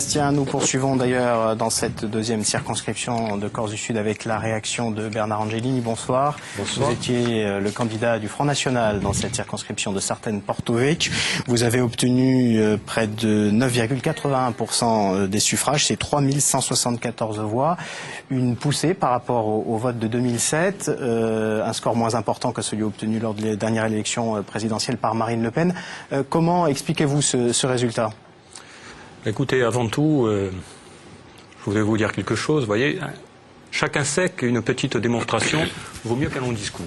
Sébastien, nous poursuivons d'ailleurs dans cette deuxième circonscription de Corse du Sud avec la réaction de Bernard Angelini. Bonsoir. Bonsoir. Vous étiez le candidat du Front National dans cette circonscription de Sartène-Porto-Vecchio. Vous avez obtenu près de 9,81% des suffrages, c'est 3174 voix. Une poussée par rapport au vote de 2007, un score moins important que celui obtenu lors de la dernière élection présidentielle par Marine Le Pen. Comment expliquez-vous ce résultat ? Écoutez, avant tout, je voudrais vous dire quelque chose. Vous voyez, chacun sait qu'une petite démonstration vaut mieux qu'un long discours.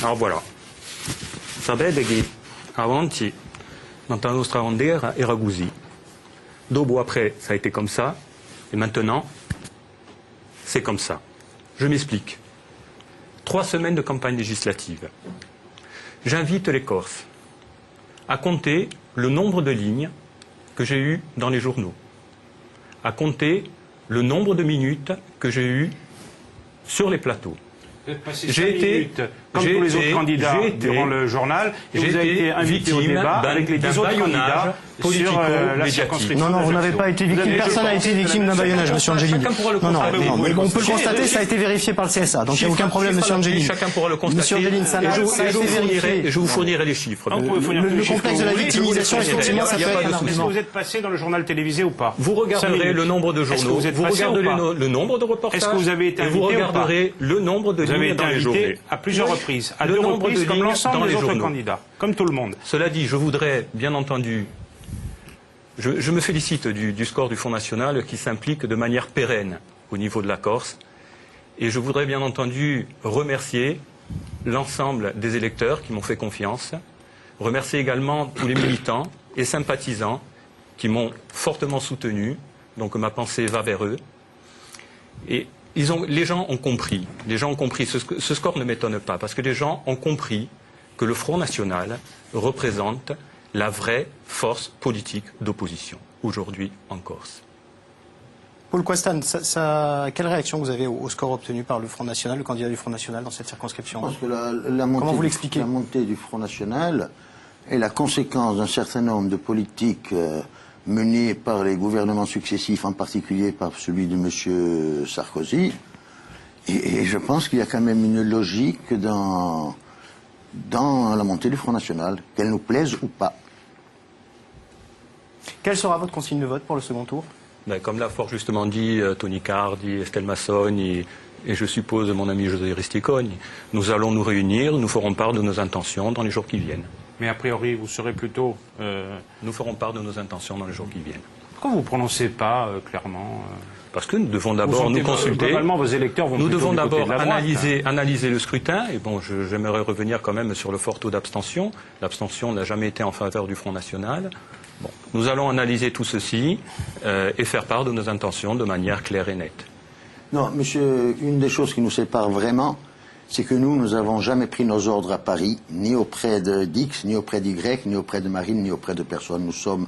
Alors voilà. Sapete che avanti dans la nostra bandiera era così. Dopo après, ça a été comme ça. Et maintenant, c'est comme ça. Je m'explique. 3 semaines de campagne législative. J'invite les Corses à compter le nombre de lignes que j'ai eues dans les journaux, à compter le nombre de minutes que j'ai eues sur les plateaux. J'ai été, comme tous les autres candidats durant le journal, et vous avez été invité au débat avec les 10 autres candidats sur la circonscription. Non, vous n'avez pas été victime, personne n'a été victime d'un bâillonnage, monsieur Angelini. Non, mais on peut le constater, ça a été vérifié par le CSA, donc il n'y a aucun problème, monsieur Angelini. Chacun pourra le constater, monsieur Angelini, et je vous fournirai les chiffres. Le complexe de la victimisation, effectivement, ça peut être un argument. Est-ce que vous êtes passé dans le journal télévisé ou pas? Vous regarderez le nombre de journaux, vous regarderez le nombre de reportages, est-ce que vous avez été et vous regarderez le nombre de lignes dans les journaux. À plusieurs reprises, à 2 reprises, comme l'ensemble des autres candidats, comme tout le monde. Cela dit, je voudrais, bien entendu, je me félicite du score du Front National qui s'implique de manière pérenne au niveau de la Corse. Et je voudrais, bien entendu, remercier l'ensemble des électeurs qui m'ont fait confiance, remercier également tous les militants et sympathisants qui m'ont fortement soutenu, donc ma pensée va vers eux. Et les gens ont compris, ce score ne m'étonne pas, parce que les gens ont compris que le Front National représente la vraie force politique d'opposition, aujourd'hui en Corse. Paul Quastan, quelle réaction vous avez au score obtenu par le Front National, le candidat du Front National dans cette circonscription? Je pense que Comment vous l'expliquez? La montée du Front National est la conséquence d'un certain nombre de politiques menée par les gouvernements successifs, en particulier par celui de M. Sarkozy. Et je pense qu'il y a quand même une logique dans la montée du Front National, qu'elle nous plaise ou pas. Quelle sera votre consigne de vote pour le second tour? Comme l'a fort justement dit Tony Cardi, Estelle Massoni et je suppose mon ami José Risticoni, nous allons nous réunir, nous ferons part de nos intentions dans les jours qui viennent. Mais a priori, vous serez plutôt... Nous ferons part de nos intentions dans les jours qui viennent. Pourquoi vous ne prononcez pas clairement Parce que nous devons d'abord nous consulter. Globalement, vos électeurs vont nous plutôt devons d'abord analyser le scrutin. Et bon, j'aimerais revenir quand même sur le fort taux d'abstention. L'abstention n'a jamais été en faveur du Front National. Bon, nous allons analyser tout ceci et faire part de nos intentions de manière claire et nette. Non, monsieur, une des choses qui nous sépare vraiment, c'est que nous n'avons jamais pris nos ordres à Paris, ni auprès d'X, ni auprès d'Y, ni auprès de Marine, ni auprès de personne. Nous sommes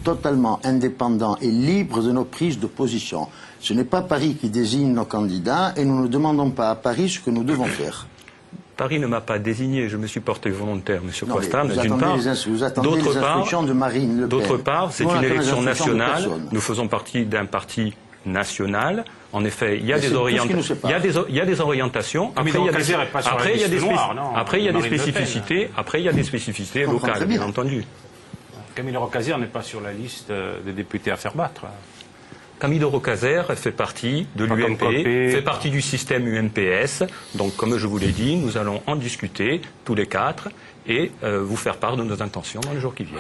totalement indépendants et libres de nos prises de position. Ce n'est pas Paris qui désigne nos candidats et nous ne demandons pas à Paris ce que nous devons faire. Paris ne m'a pas désigné, je me suis porté volontaire, M. Quastan, d'une part. Vous attendez les instructions de Marine Le Pen. D'autre part, c'est une élection nationale, nous faisons partie d'un parti national. En effet, il y a des orientations. Après, il y a des spécificités locales, bien entendu. Camille Rocazère n'est pas sur la liste des députés à faire battre. Camille Rocazère fait partie de l'UMP, fait partie du système UMPS. Donc, comme je vous l'ai dit, nous allons en discuter tous les 4 et vous faire part de nos intentions dans les jours qui viennent.